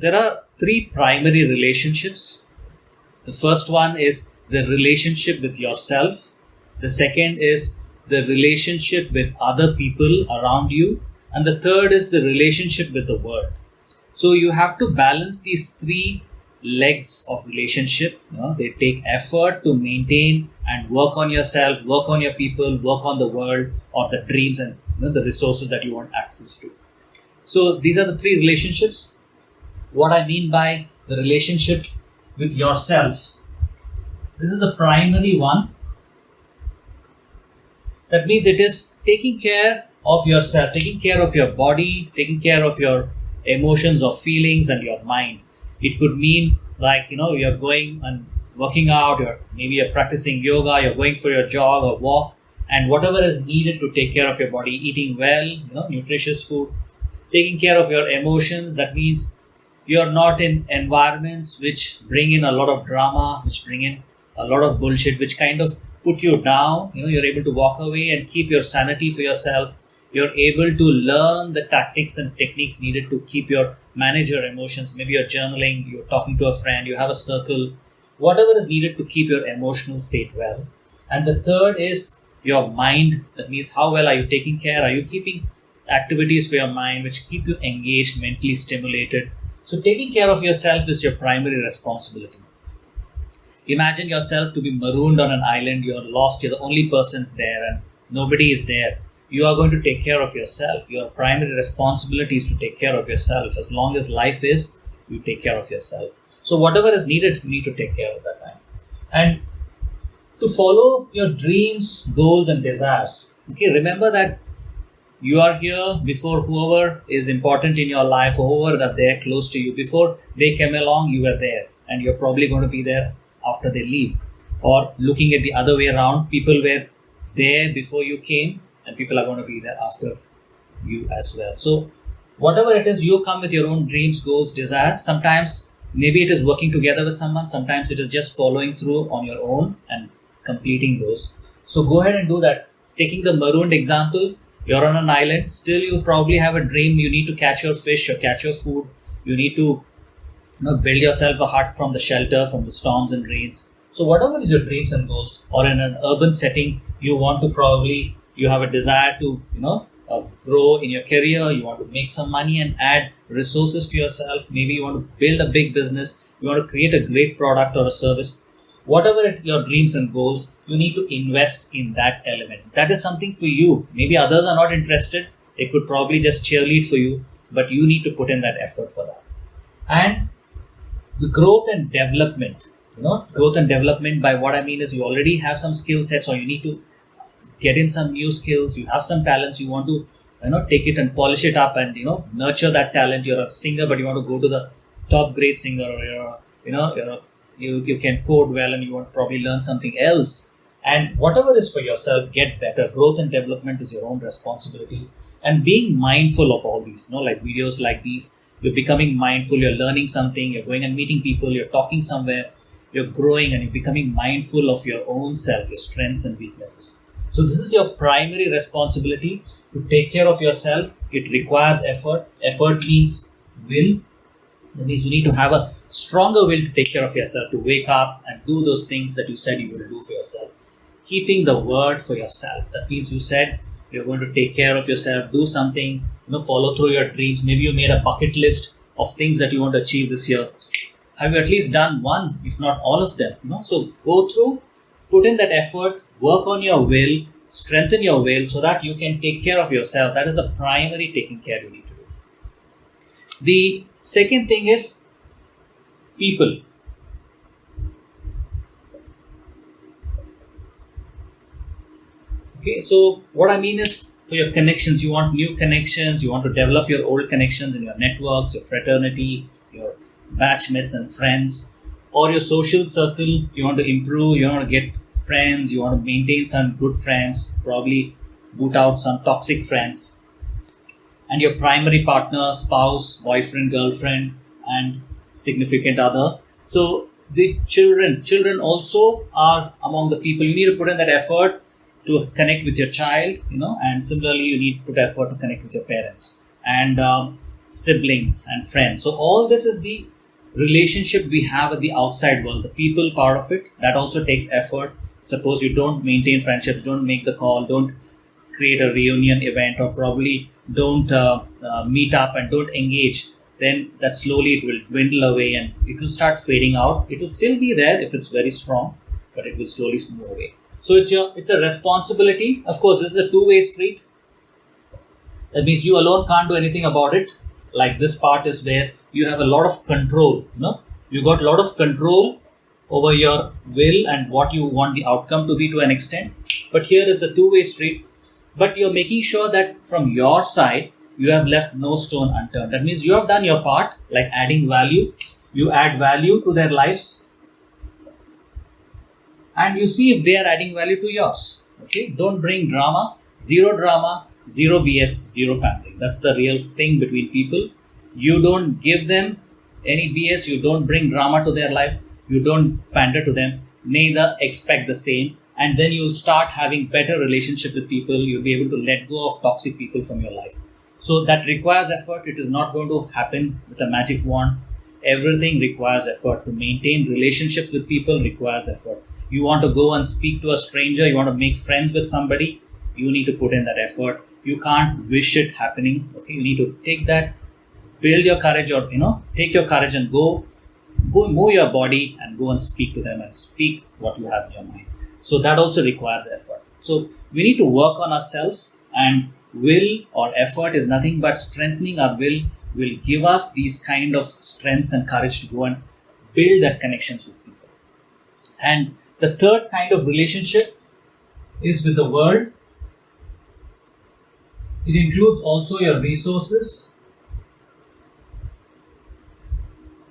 There are three primary relationships. The first one is the relationship with yourself. The second is the relationship with other people around you. And the third is the relationship with the world. So you have to balance these three legs of relationship. They take effort to maintain and work on yourself, work on your people, work on the world or the dreams and the resources that you want access to. So these are the three relationships. What I mean by the relationship with yourself, this is the primary one. That means it is taking care of yourself, taking care of your body, taking care of your emotions or feelings and your mind. It could mean like, you're going and working out, or maybe you're practicing yoga, you're going for your jog or walk, and whatever is needed to take care of your body, eating well, nutritious food, taking care of your emotions. That means you're not in environments which bring in a lot of drama, which bring in a lot of bullshit, which kind of put you down. You're able to walk away and keep your sanity for yourself. You're able to learn the tactics and techniques needed to manage your emotions. Maybe you're journaling, you're talking to a friend, you have a circle, whatever is needed to keep your emotional state well. And the third is your mind. That means how well are you taking care? Are you keeping activities for your mind which keep you engaged, mentally stimulated? So taking care of yourself is your primary responsibility. Imagine yourself to be marooned on an island, you're lost, you're the only person there and nobody is there. You are going to take care of yourself. Your primary responsibility is to take care of yourself. As long as life is, you take care of yourself. So whatever is needed, you need to take care of that time. And to follow your dreams, goals and desires. Okay, remember that you are here before whoever is important in your life, whoever are there close to you. Before they came along, you were there. And you're probably going to be there after they leave. Or looking at the other way around, people were there before you came, and people are going to be there after you as well. So whatever it is, you come with your own dreams, goals, desires. Sometimes maybe it is working together with someone. Sometimes it is just following through on your own and completing those. So go ahead and do that. Taking the marooned example, you're on an island. Still you probably have a dream. You need to catch your fish or catch your food. You need to build yourself a hut from the shelter, from the storms and rains. So whatever is your dreams and goals, or in an urban setting, you have a desire to, grow in your career, you want to make some money and add resources to yourself. Maybe you want to build a big business, you want to create a great product or a service. Whatever it's your dreams and goals, you need to invest in that element. That is something for you. Maybe others are not interested. They could probably just cheerlead for you, but you need to put in that effort for that. And the growth and development, growth and development, by what I mean is you already have some skill sets, or you need to get in some new skills. You have some talents, you want to take it and polish it up and nurture that talent. You're a singer, but you want to go to the top grade singer, or you can code well and you want to probably learn something else. And whatever is for yourself, get better. Growth and development is your own responsibility. And being mindful of all these, like videos like these, you're becoming mindful, you're learning something, you're going and meeting people, you're talking somewhere, you're growing and you're becoming mindful of your own self, your strengths and weaknesses. So this is your primary responsibility, to take care of yourself. It requires effort. Effort means will. That means you need to have a stronger will to take care of yourself, to wake up and do those things that you said you will do for yourself. Keeping the word for yourself. That means you said you're going to take care of yourself, do something, follow through your dreams. Maybe you made a bucket list of things that you want to achieve this year. Have you at least done one, if not all of them? So go through, put in that effort, work on your will, strengthen your will so that you can take care of yourself. That is the primary taking care you need to do. The second thing is people. Okay, so what I mean is, for your connections, you want new connections, you want to develop your old connections in your networks, your fraternity, your batchmates and friends, or your social circle. You want to improve, you want to get friends, you want to maintain some good friends, probably boot out some toxic friends. And your primary partner, spouse, boyfriend, girlfriend, and significant other. So the children also are among the people. You need to put in that effort to connect with your child, and similarly you need to put effort to connect with your parents. And siblings and friends. So all this is the relationship we have with the outside world, the people part of it. That also takes effort. Suppose you don't maintain friendships, don't make the call, don't create a reunion event, or probably don't meet up and don't engage, then that slowly it will dwindle away and it will start fading out. It will still be there if it's very strong, but it will slowly move away. So it's a responsibility. Of course, this is a two-way street. That means you alone can't do anything about it. Like this part is where you have a lot of control. You got a lot of control over your will and what you want the outcome to be to an extent. But here is a two-way street. But you're making sure that from your side, you have left no stone unturned. That means you have done your part, like adding value. You add value to their lives. And you see if they are adding value to yours. Okay? Don't bring drama, zero BS, zero pandering. That's the real thing between people. You don't give them any BS. You don't bring drama to their life. You don't pander to them. Neither expect the same. And then you'll start having better relationship with people. You'll be able to let go of toxic people from your life. So that requires effort. It is not going to happen with a magic wand. Everything requires effort. To maintain relationships with people requires effort. You want to go and speak to a stranger. You want to make friends with somebody. You need to put in that effort. You can't wish it happening. Okay, you need to take that, build your courage, or take your courage and go move your body and go and speak to them and speak what you have in your mind. So that also requires effort. So we need to work on ourselves, and will or effort is nothing but strengthening our will give us these kind of strengths and courage to go and build that connections with people. And the third kind of relationship is with the world. It includes also your resources,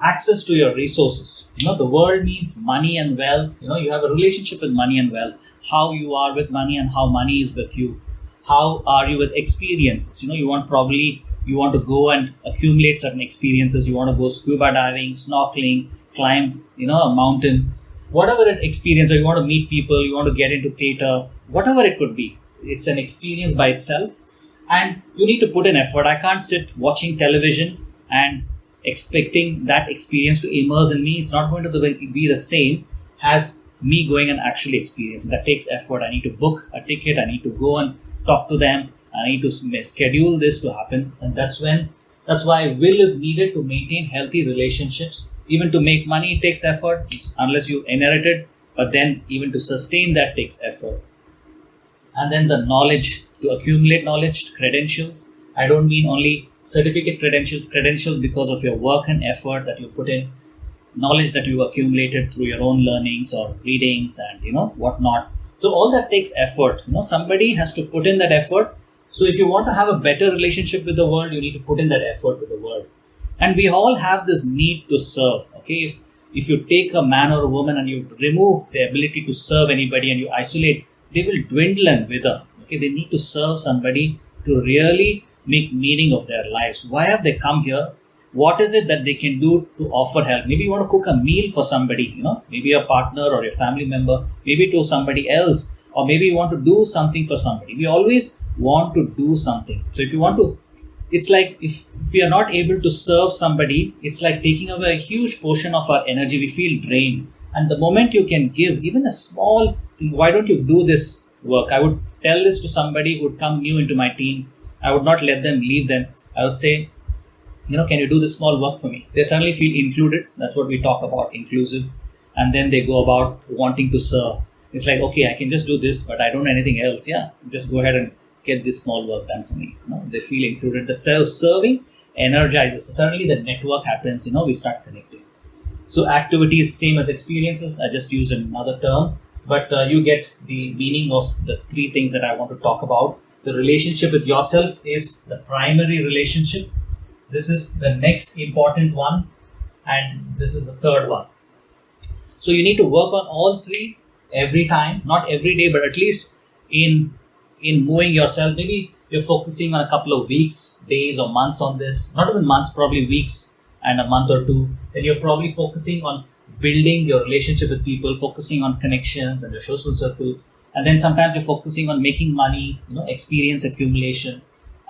access to your resources. The world means money and wealth. You have a relationship with money and wealth. How you are with money and how money is with you. How are you with experiences? You want to go and accumulate certain experiences. You want to go scuba diving, snorkeling, climb, a mountain, whatever an experience, or you want to meet people, you want to get into theater, whatever it could be. It's an experience by itself. And you need to put in effort. I can't sit watching television and expecting that experience to immerse in me. It's not going to be the same as me going and actually experiencing. That takes effort. I need to book a ticket. I need to go and talk to them. I need to schedule this to happen. And that's why will is needed to maintain healthy relationships. Even to make money, it takes effort, unless you inherit it. But then even to sustain that takes effort. And then the knowledge, to accumulate knowledge, credentials. I don't mean only certificate credentials because of your work and effort that you put in, knowledge that you accumulated through your own learnings or readings and whatnot. So all that takes effort. Somebody has to put in that effort. So if you want to have a better relationship with the world, you need to put in that effort with the world. And we all have this need to serve. Okay, if you take a man or a woman and you remove the ability to serve anybody and you isolate, they will dwindle and wither. Okay, they need to serve somebody to really make meaning of their lives. Why have they come here? What is it that they can do to offer help? Maybe you want to cook a meal for somebody, maybe a partner or a family member, maybe to somebody else, or maybe you want to do something for somebody. We always want to do something. So if you want to, it's like if we are not able to serve somebody, it's like taking away a huge portion of our energy. We feel drained. And the moment you can give even a small thing, why don't you do this work? I would tell this to somebody who would come new into my team. I would not let them leave them. I would say, can you do this small work for me? They suddenly feel included. That's what we talk about, inclusive. And then they go about wanting to serve. It's like, okay, I can just do this, but I don't know anything else. Yeah, just go ahead and get this small work done for me. They feel included. The serving energizes. Suddenly the network happens. We start connecting. So activities, same as experiences. I just used another term, but you get the meaning of the three things that I want to talk about. The relationship with yourself is the primary relationship. This is the next important one, and this is the third one. So you need to work on all three every time, not every day, but at least in moving yourself. Maybe you're focusing on a couple of weeks, days or months on this, not even months, probably weeks and a month or two. Then you're probably focusing on building your relationship with people, focusing on connections and your social circle. And then sometimes you're focusing on making money, experience accumulation,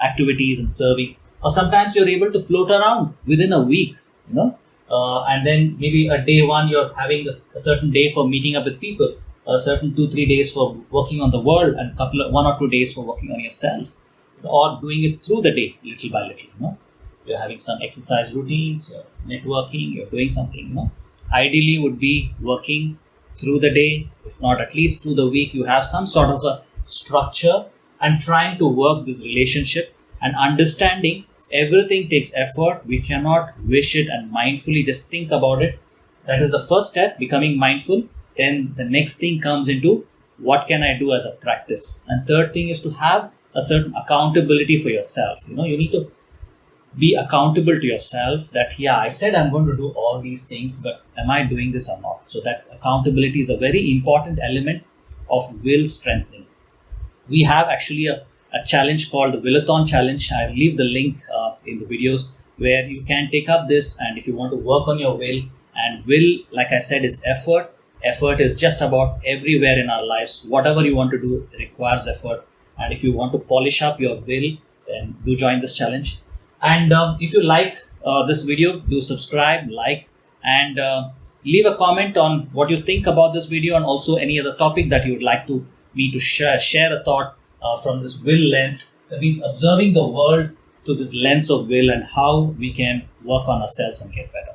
activities and serving. or sometimes you're able to float around within a week, and then maybe a day one you're having a certain day for meeting up with people, a certain 2-3 days for working on the world, and 1 or 2 days for working on yourself, or doing it through the day little by little. You're having some exercise routines, you're networking, you're doing something. Ideally would be working through the day, if not at least through the week. You have some sort of a structure and trying to work this relationship and understanding everything takes effort. We cannot wish it and mindfully just think about it. That is the first step, becoming mindful. Then the next thing comes into what can I do as a practice. And third thing is to have a certain accountability for yourself. You need to be accountable to yourself that, I said I'm going to do all these things, but am I doing this or not? So that's accountability is a very important element of will strengthening. We have actually a challenge called the Willathon Challenge. I'll leave the link in the videos where you can take up this, and if you want to work on your will, and will, like I said, is effort. Effort is just about everywhere in our lives. Whatever you want to do requires effort. And if you want to polish up your will, then do join this challenge. And if you like this video, do subscribe, like, and leave a comment on what you think about this video, and also any other topic that you would like me to share a thought from this will lens. That means observing the world through this lens of will and how we can work on ourselves and get better.